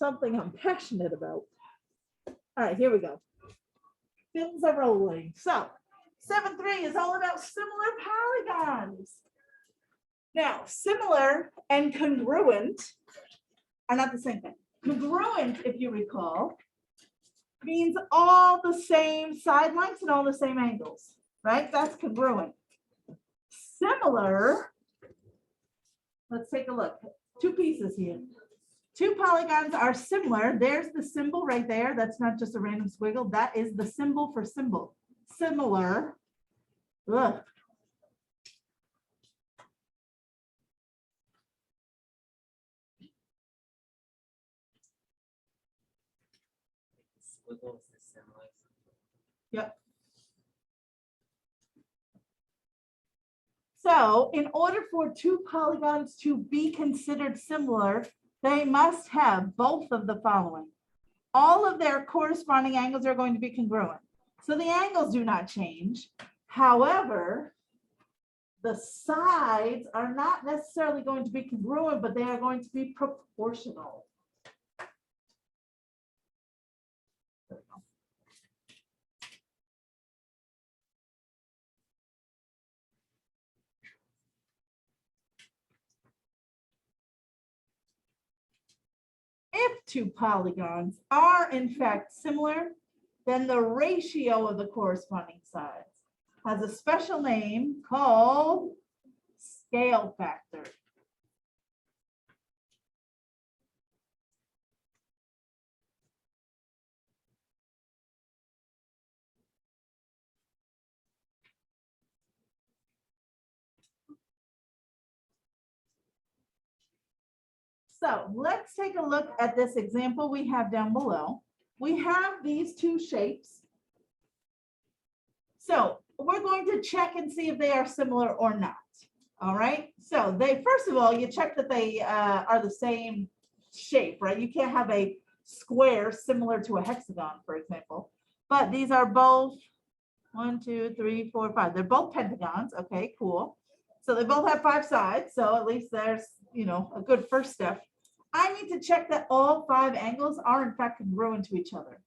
something I'm passionate about. All right, here we go. Fins are rolling. So 7.3 is all about similar polygons. Now, similar and congruent are not the same thing. Congruent, if you recall, means all the same side lengths and all the same angles, right? That's congruent. Similar, let's take a look. Two pieces here. Two polygons are similar. There's the symbol right there. That's not just a random squiggle. That is the symbol for symbol. Similar. Ugh. Yep. So in order for two polygons to be considered similar, they must have both of the following. All of their corresponding angles are going to be congruent. So the angles do not change. However, the sides are not necessarily going to be congruent, but they are going to be proportional. If two polygons are in fact similar, then the ratio of the corresponding sides has a special name called scale factor. So let's take a look at this example we have down below. We have these two shapes. So we're going to check and see if they are similar or not. All right. So they, first of all, you check that they are the same shape, right? You can't have a square similar to a hexagon, for example. But these are both 1, 2, 3, 4, 5. They're both pentagons. Okay, cool. So they both have 5 sides. So at least there's, you know, a good first step. I need to check that all 5 angles are in fact congruent to each other.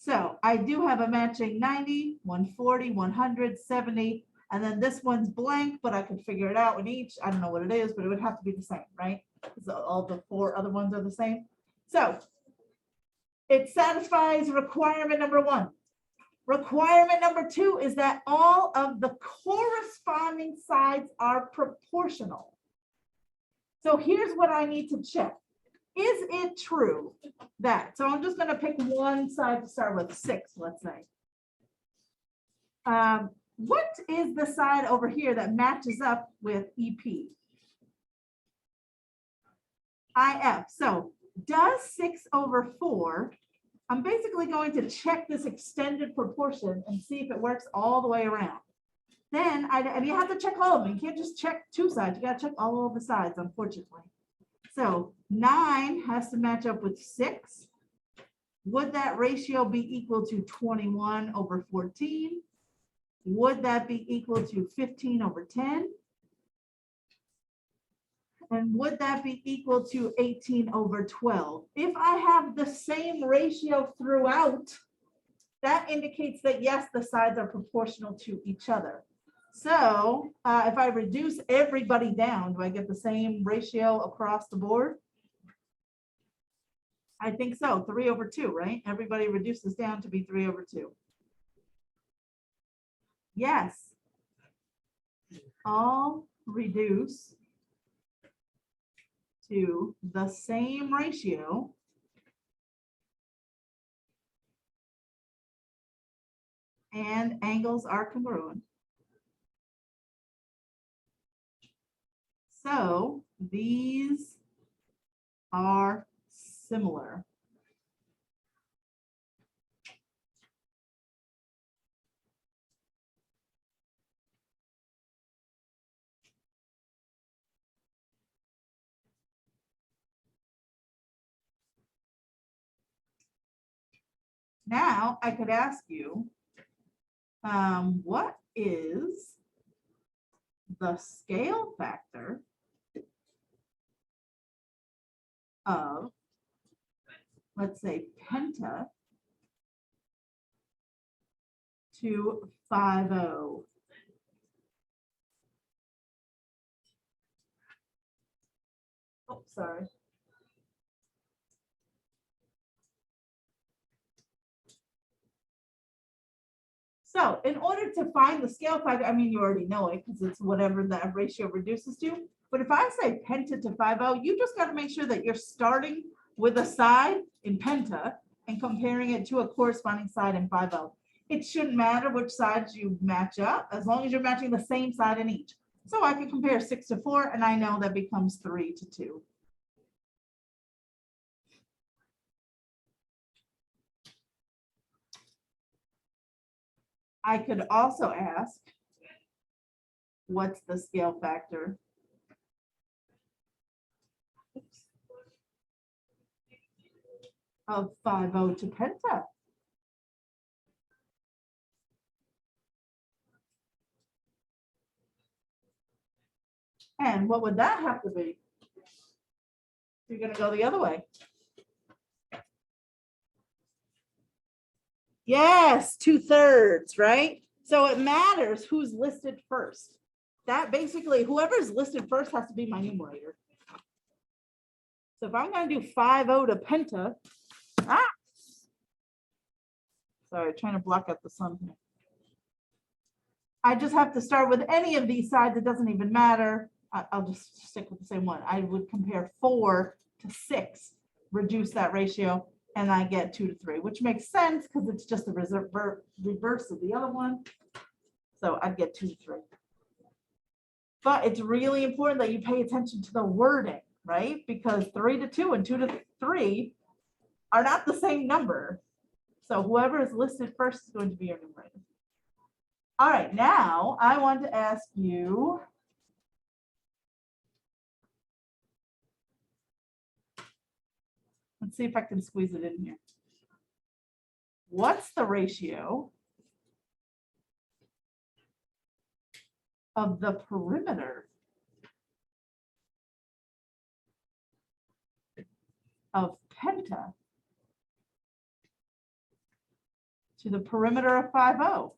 So I do have a matching 90, 140, 100, 70, and then this one's blank, but I can figure it out in each. I don't know what it is, but it would have to be the same, right? Because all the 4 other ones are the same. So it satisfies requirement number 1. Requirement number 2 is that all of the corresponding sides are proportional. So here's what I need to check. Is it true that, so I'm just going to pick one side to start with, 6, let's say. What is the side over here that matches up with EP? IF. So does 6/4, I'm basically going to check this extended proportion and see if it works all the way around. Then, and you have to check all of them. You can't just check 2 sides. You got to check all of the sides, unfortunately. So 9 has to match up with 6. Would that ratio be equal to 21/14? Would that be equal to 15/10? And would that be equal to 18/12? If I have the same ratio throughout, that indicates that yes, the sides are proportional to each other. So if I reduce everybody down, do I get the same ratio across the board? I think so, 3/2, right? Everybody reduces down to be 3/2. Yes. All reduce to the same ratio. And angles are congruent. So these are similar. Now I could ask you, what is the scale factor of let's say penta to 5-0. Oh, sorry. So in order to find the scale factor, I mean, you already know it because it's whatever that ratio reduces to. But if I say penta to 5-0, you just got to make sure that you're starting with a side in penta and comparing it to a corresponding side in 5-0. It shouldn't matter which sides you match up as long as you're matching the same side in each. So I can compare 6 to 4, and I know that becomes 3 to 2. I could also ask, what's the scale factor of 5-0 to penta? And what would that have to be? You're going to go the other way. Yes, 2/3, right? So it matters who's listed first. That basically, whoever's listed first has to be my numerator. So if I'm going to do 5-0 to penta, sorry, trying to block out the sun here. I just have to start with any of these sides. It doesn't even matter. I'll just stick with the same one. I would compare 4 to 6, reduce that ratio, and I get 2 to 3, which makes sense because it's just the reverse of the other one. So I'd get 2 to 3. But it's really important that you pay attention to the wording, right? Because 3 to 2 and 2 to 3 are not the same number. So whoever is listed first is going to be your numerator. All right, now I want to ask you, let's see if I can squeeze it in here. What's the ratio of the perimeter of penta to the perimeter of 5-0?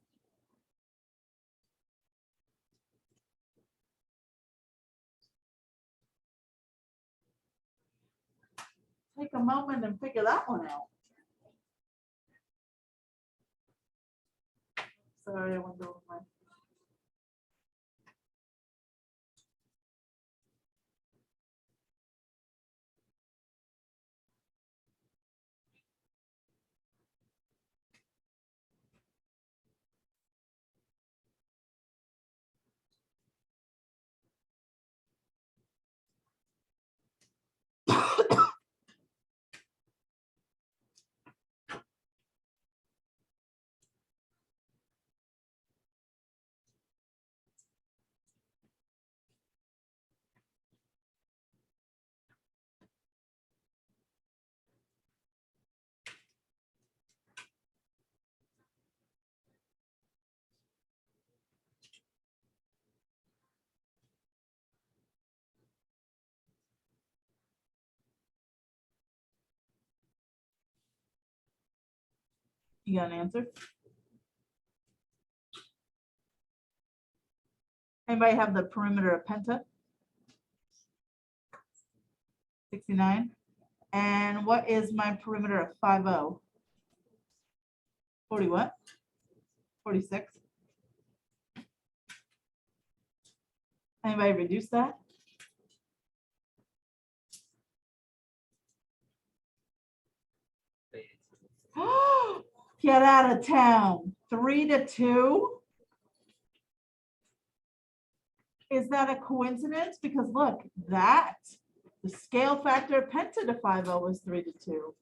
Take a moment and figure that one out. Sorry, I went over my. You got an answer? Anybody have the perimeter of penta? 69. And what is my perimeter of 5-0? 40 what? 46. Anybody reduce that? Get out of town. 3 to 2. Is that a coincidence? Because look, that the scale factor of penta to 5-0 is 3 to 2.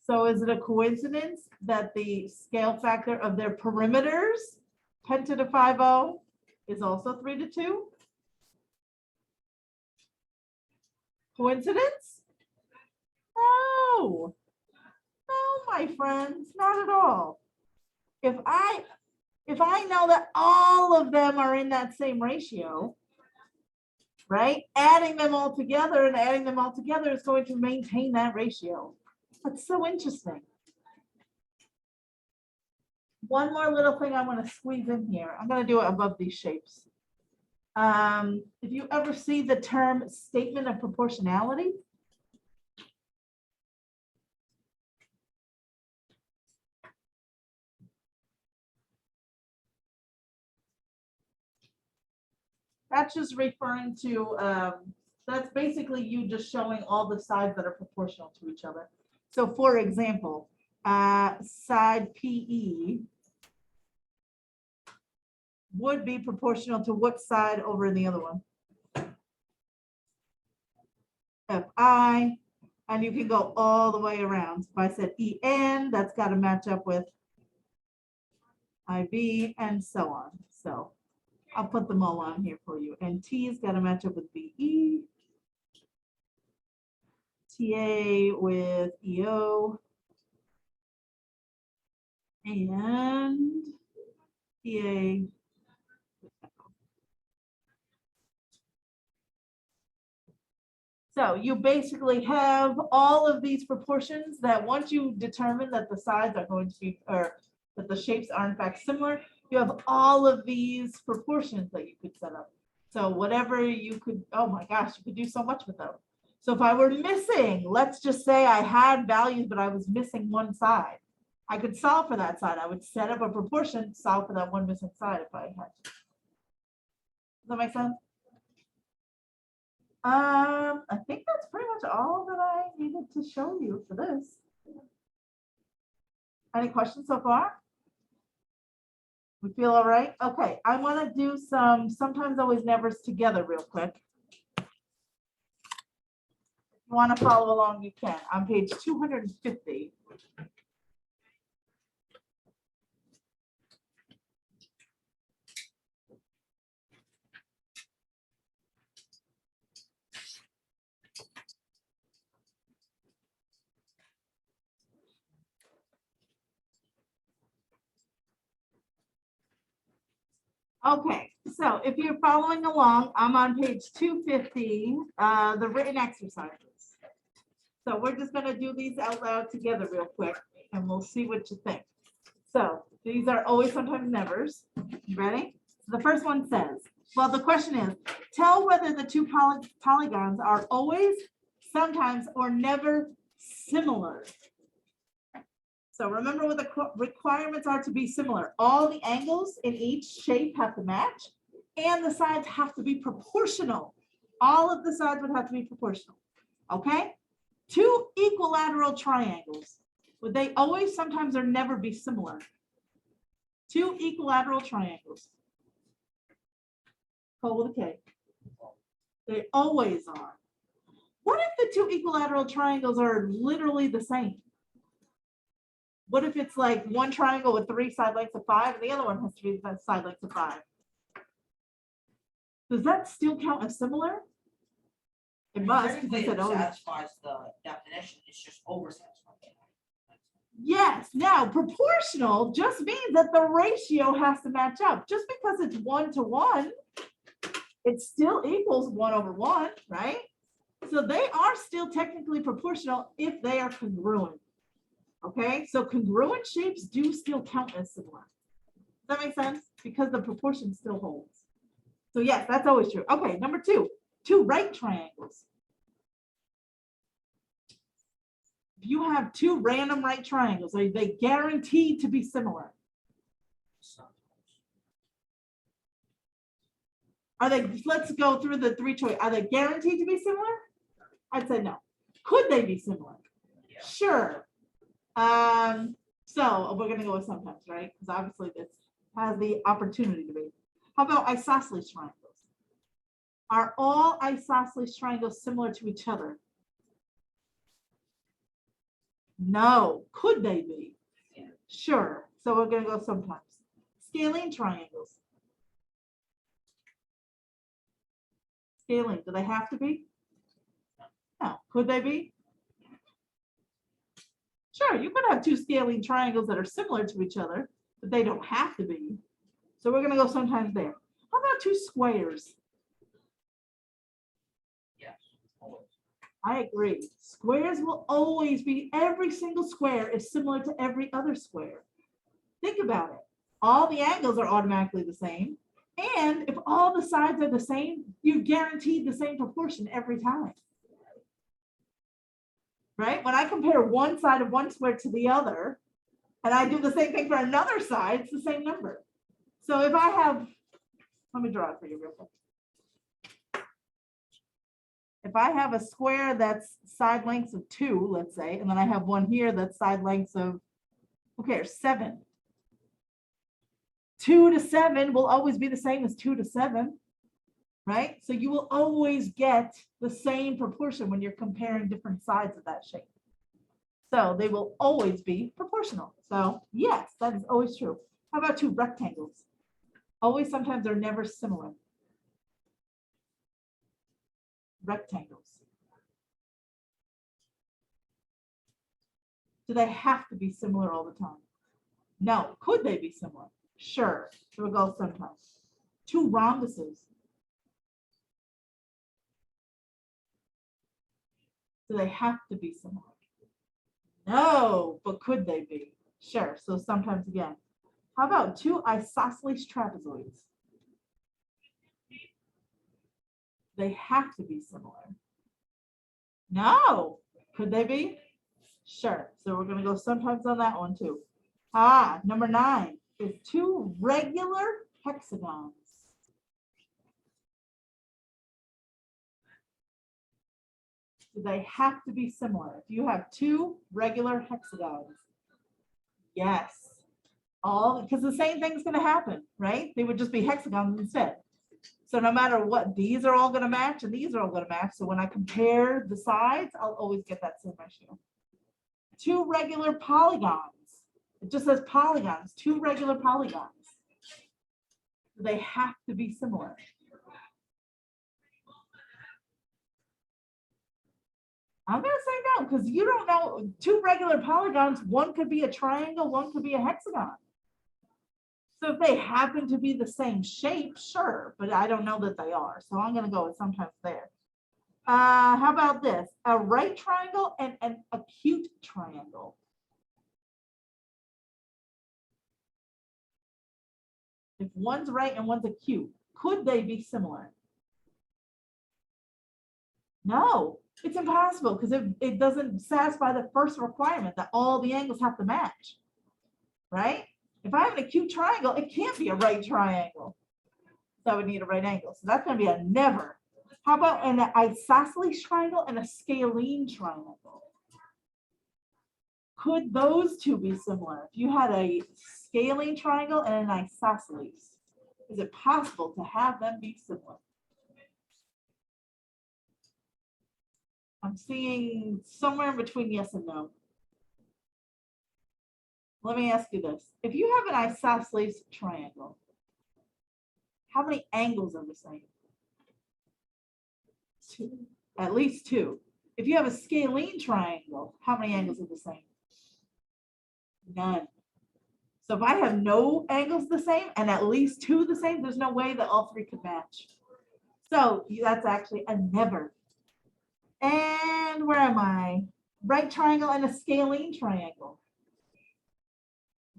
So is it a coincidence that the scale factor of their perimeters, penta to 5-0, is also 3 to 2? Coincidence? No. No, my friends, not at all. If I know that all of them are in that same ratio, right? Adding them all together and adding them all together is going to maintain that ratio. That's so interesting. One more little thing I want to squeeze in here. I'm going to do it above these shapes. If you ever see the term statement of proportionality, that's just referring to, that's basically you just showing all the sides that are proportional to each other. So for example, side PE would be proportional to what side over in the other one? FI, and you can go all the way around. If I said EN, that's got to match up with IB and so on. So I'll put them all on here for you. And T's got to match up with BE, TA with EO, and PA. So you basically have all of these proportions that once you determine that the sides are going to be, or that the shapes are in fact similar, you have all of these proportions that you could set up. So whatever you could, oh my gosh, you could do so much with them. So if I were missing, let's just say I had values, but I was missing one side, I could solve for that side. I would set up a proportion, solve for that one missing side if I had to. Does that make sense? I think that's pretty much all that I needed to show you for this. Any questions so far? We feel all right? Okay, I want to do some sometimes, always, nevers together real quick. If you want to follow along, you can. On page 250. Okay, so if you're following along, I'm on page 250, the written exercises. So we're just going to do these out loud together real quick, and we'll see what you think. So these are always, sometimes, nevers. You ready? So the first one says, well, the question is, tell whether the two polygons are always, sometimes, or never similar. So remember what the requirements are to be similar. All the angles in each shape have to match, and the sides have to be proportional. All of the sides would have to be proportional. Okay? Two equilateral triangles. Would they always, sometimes, or never be similar? Two equilateral triangles. Cole with a K. They always are. What if the two equilateral triangles are literally the same? What if it's like one triangle with 3 side lengths of 5 and the other one has 3 side lengths of 5? Does that still count as similar? It must. Technically, it satisfies the definition. It's just over-satisfied. Yes. Now, proportional just means that the ratio has to match up. Just because it's 1 to 1, it still equals 1 over 1, right? So they are still technically proportional if they are congruent. Okay, so congruent shapes do still count as similar. Does that make sense? Because the proportion still holds. So yes, that's always true. Okay, number 2, two right triangles. If you have 2 random right triangles, are they guaranteed to be similar? Are they, let's go through the 3 choices. Are they guaranteed to be similar? I'd say no. Could they be similar? Yeah. Sure. So we're going to go with sometimes, right? Because obviously this has the opportunity to be. How about isosceles triangles? Are all isosceles triangles similar to each other? No. Could they be? Yeah. Sure. So we're going to go sometimes. Scalene triangles. Scalene, do they have to be? No. Could they be? Sure, you could have 2 scalene triangles that are similar to each other, but they don't have to be. So we're going to go sometimes there. How about 2 squares? Yes, always. I agree. Squares will always be, every single square is similar to every other square. Think about it. All the angles are automatically the same. And if all the sides are the same, you're guaranteed the same proportion every time. Right? When I compare one side of one square to the other, and I do the same thing for another side, it's the same number. So if I have, let me draw it for you real quick. If I have a square that's side lengths of 2, let's say, and then I have one here that's side lengths of, who cares, 7. 2 to 7 will always be the same as 2 to 7, right? So you will always get the same proportion when you're comparing different sides of that shape. So they will always be proportional. So yes, that is always true. How about 2 rectangles? Always, sometimes, they're never similar. Rectangles. Do they have to be similar all the time? No. Could they be similar? Sure. It will go sometimes. 2 rhombuses. Do they have to be similar? No, but could they be? Sure. So sometimes again. How about 2 isosceles trapezoids? They have to be similar. No. Could they be? Sure. So we're going to go sometimes on that one too. Number 9 is 2 regular hexagons. Do they have to be similar? If you have 2 regular hexagons, yes. All, because the same thing's going to happen, right? They would just be hexagons instead. So no matter what, these are all going to match and these are all going to match. So when I compare the sides, I'll always get that same ratio. 2 regular polygons. It just says polygons, 2 regular polygons. They have to be similar. I'm going to say no, because you don't know, 2 regular polygons, one could be a triangle, one could be a hexagon. So if they happen to be the same shape, sure, but I don't know that they are. So I'm going to go with sometimes there. How about this? A right triangle and an acute triangle. If one's right and one's acute, could they be similar? No, it's impossible because it doesn't satisfy the first requirement that all the angles have to match, right? If I have an acute triangle, it can't be a right triangle. So I would need a right angle. So that's going to be a never. How about an isosceles triangle and a scalene triangle? Could those 2 be similar? If you had a scalene triangle and an isosceles, is it possible to have them be similar? I'm seeing somewhere in between yes and no. Let me ask you this. If you have an isosceles triangle, how many angles are the same? 2. At least 2. If you have a scalene triangle, how many angles are the same? None. So if I have no angles the same and at least 2 the same, there's no way that all 3 could match. So that's actually a never. And where am I? Right triangle and a scalene triangle.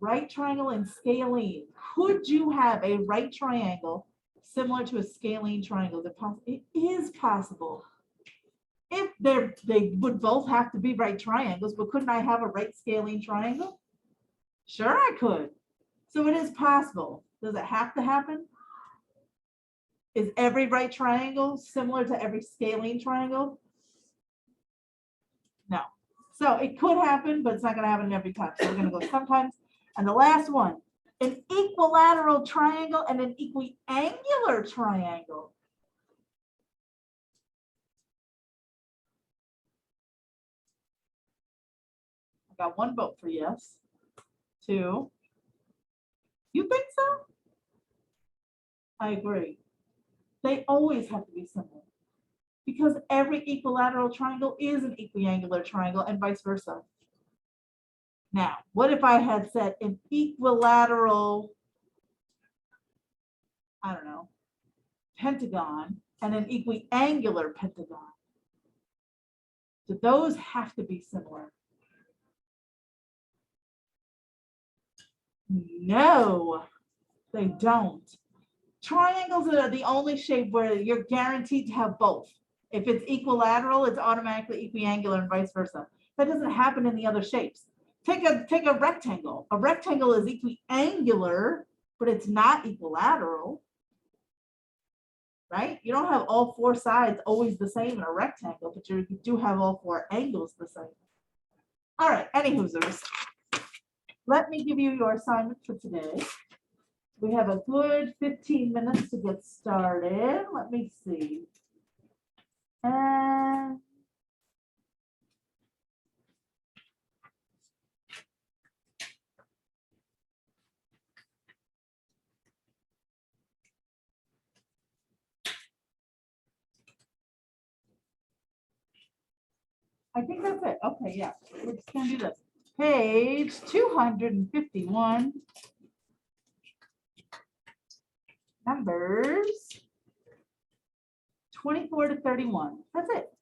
Right triangle and scalene. Could you have a right triangle similar to a scalene triangle? It is possible. If they would both have to be right triangles, but couldn't I have a right scalene triangle? Sure, I could. So it is possible. Does it have to happen? Is every right triangle similar to every scalene triangle? No. So it could happen, but it's not going to happen every time. So we're going to go sometimes. And the last one, an equilateral triangle and an equiangular triangle. I got 1 vote for yes. 2. You think so? I agree. They always have to be similar because every equilateral triangle is an equiangular triangle and vice versa. Now, what if I had said an equilateral, I don't know, pentagon and an equiangular pentagon? Do those have to be similar? No, they don't. Triangles are the only shape where you're guaranteed to have both. If it's equilateral, it's automatically equiangular and vice versa. That doesn't happen in the other shapes. Take a rectangle. A rectangle is equiangular, but it's not equilateral, right? You don't have all four sides always the same in a rectangle, but you do have all four angles the same. All right, any hoosers. Let me give you your assignment for today. We have a good 15 minutes to get started. Let me see. And I think that's it. Okay, yeah, we're just gonna do this. Page 251. Numbers 24 to 31. That's it.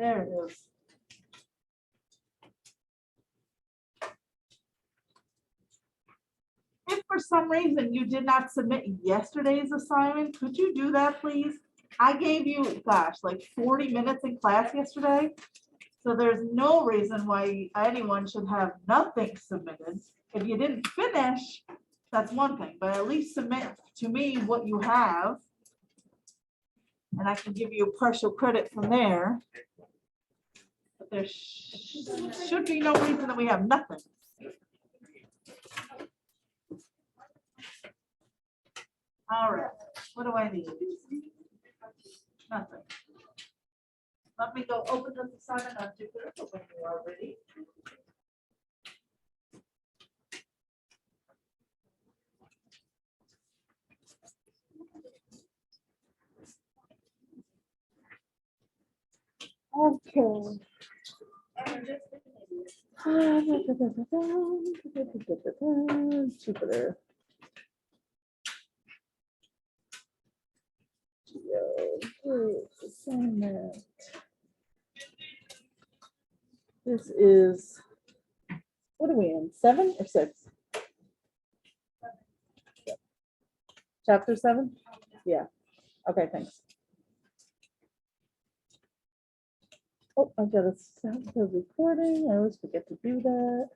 There it is. If for some reason you did not submit yesterday's assignment, could you do that, please? I gave you, gosh, like 40 minutes in class yesterday. So there's no reason why anyone should have nothing submitted. If you didn't finish, that's one thing, but at least submit to me what you have. And I can give you partial credit from there. But there should be no reason that we have nothing. All right, what do I need? Nothing. Let me go open this assignment on Jupyter when you are ready. Okay. Jupyter. Assignment. This is, what are we in, 7 or 6? Chapter 7? Yeah. Okay, thanks. Oh, I've got to stop the recording. I always forget to do that.